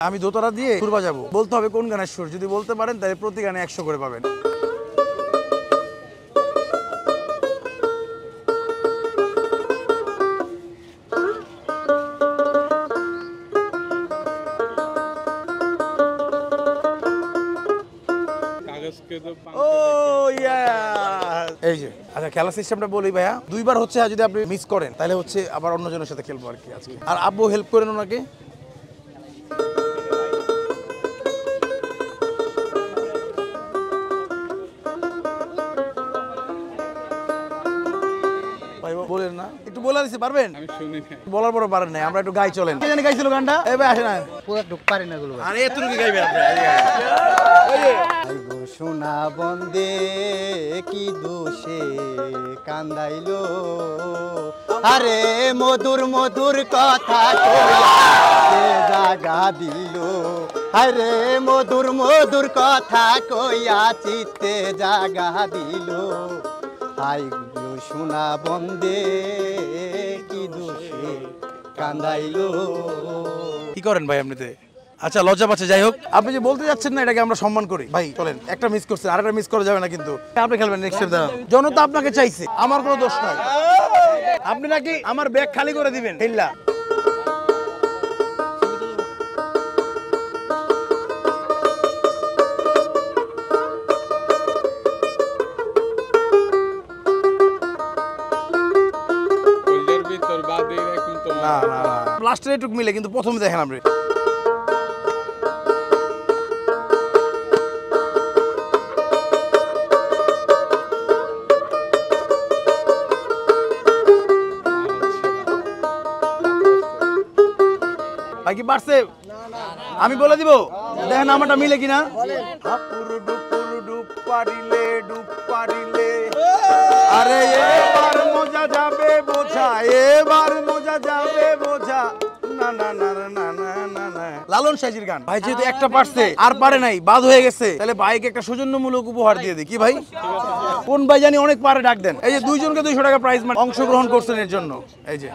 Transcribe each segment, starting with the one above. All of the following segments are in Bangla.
আমি দোতারা দিয়ে সুর বাজাবো, বলতে হবে কোন গানের সুর। যদি বলতে পারেন তাহলে প্রতি গানে 100 করে পাবেন। এই যে আচ্ছা, খেলার সিস্টেমটা বলি ভাইয়া, দুইবার হচ্ছে যদি আপনি মিস করেন তাহলে হচ্ছে আবার অন্যজনের সাথে খেলবো আর কি আজকে। আর আব্বু হেল্প করেন ওনাকে। বলেন না, একটু বলে দিতে পারবেন? আমি শুনি না, বলার পরে পারেন না, আমরা একটু গাই চলেন। কে জানি গাইছিল গানটা? এই ভাই আসে না, পুরো ঢুক পারি না গুলো। আরে এতটুকু কি গাইবেন আপনি? আই গো সোনা বন্দে কি দোষে কান্দাইলো, আরে মধুর মধুর কথা কইয়া জাগা দিল, আরে মধুর মধুর কথা কইয়া চিত্তে জাগা দিল। আই গো সোনা বন্দে কি দোষে কান্দাইলো। কি করেন ভাই এমনিতে? আচ্ছা লজ্জা পাচ্ছে, যাই হোক। আপনি যে বলতে যাচ্ছেন না, এটাকে আমরা সম্মান করি ভাই। চলেন, একটা মিস করছেন, আরেকটা মিস করা যাবে না কিন্তু। আপনি খেলবেন নেক্সট টাইম। দাঁড়ান, জনতা আপনাকে চাইছে, আমার কোনো দোষ নাই। আপনি নাকি আমার ব্যাগ খালি করে দিবেন। হিল্লা না না না, লাস্টের একটু মিলে, কিন্তু প্রথমে দেখেন আপনি। ভাই কি পারছে? আমি বলে দিব, দেখেন আমারটা মিলে কিনা। আরে এবার মজা যাবে বোঝা, এবার মজা যাবে বোঝা। না না না না না না না, লালন সাইজির গান। ভাই যেহেতু একটা পারছে আর পারে নাই, বাদ হয়ে গেছে, তাহলে ভাইকে একটা সৌজন্যমূলক উপহার দিয়ে দিই। কি ভাই? কোন ভাই জানি অনেক পারে, ডাক দেন। এই যে দুইজনকে 200 টাকা প্রাইজ মানি অংশগ্রহণ করছেন এর জন্য। এই যে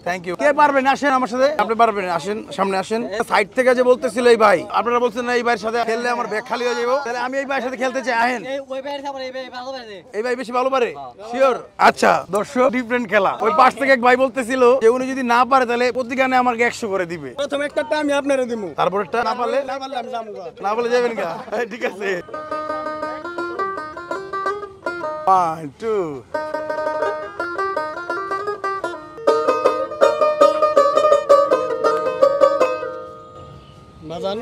থ্যাংক ইউ। কে পারবেন আসেন আমার সাথে, আপনি পারবেন, আসেন সামনে আসেন। সাইড থেকে যে বলতেছিল এই ভাই, আপনারা বলছেন না এই ভাইয়ের সাথে খেললে আমার ব্যাগ খালি হয়ে যাবে, তাহলে আমি এই ভাইয়ের সাথে খেলতে চাই। আহেন, এই ভাই বেশি ভালো পারে, শিওর। আচ্ছা দর্শক, ডিফারেন্ট খেলা। ওই পাশ থেকে এক ভাই বলতেছিল যে উনি যদি না পারে তাহলে প্রতি গানে আমাকে 100 করে দিবে। প্রথম একটা আমি আপনারে দিমু, তারপর একটা না পারলে আমি যামু, না বলে যাবেন গা। ঠিক আছে, 1 2 বাজান।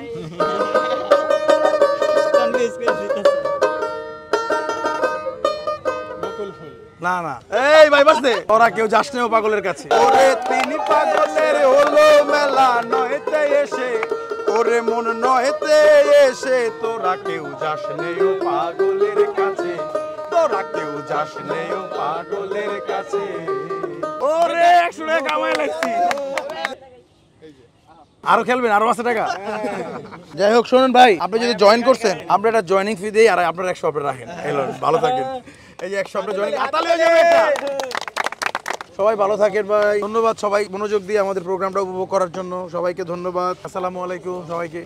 না না, এই ভাই বাসতে ওরা কেউ যাস নেও পাগলের কাছে। ওরে তিনি পাগলের হলো মেলা, নয়তে এসে ওরে মন নয়তে এসে, তোরা কেউ যাস নেও পাগলের কাছে, তোরা কেউ যাস নেও পাগলের কাছে। ওরে 100 টাকা কামাই লাগছি। আরো খেলবেন, আরো 5 টাকা। যাই হোক, শোনেন ভাই, আপনি যদি জয়েন করছেন, আমরা একটা জয়েনিং ফি দেই, আর আপনার 100 আপনি রাখেন। ভালো থাকেন। এই যে 100 আপনি জয়েনিং আতালে হয়ে যাবে এটা। সবাই ভালো থাকেন ভাই। ধন্যবাদ সবাই মনোযোগ দিয়ে আমাদের প্রোগ্রামটা উপভোগ করার জন্য। সবাইকে ধন্যবাদ। আসসালামু আলাইকুম সবাইকে।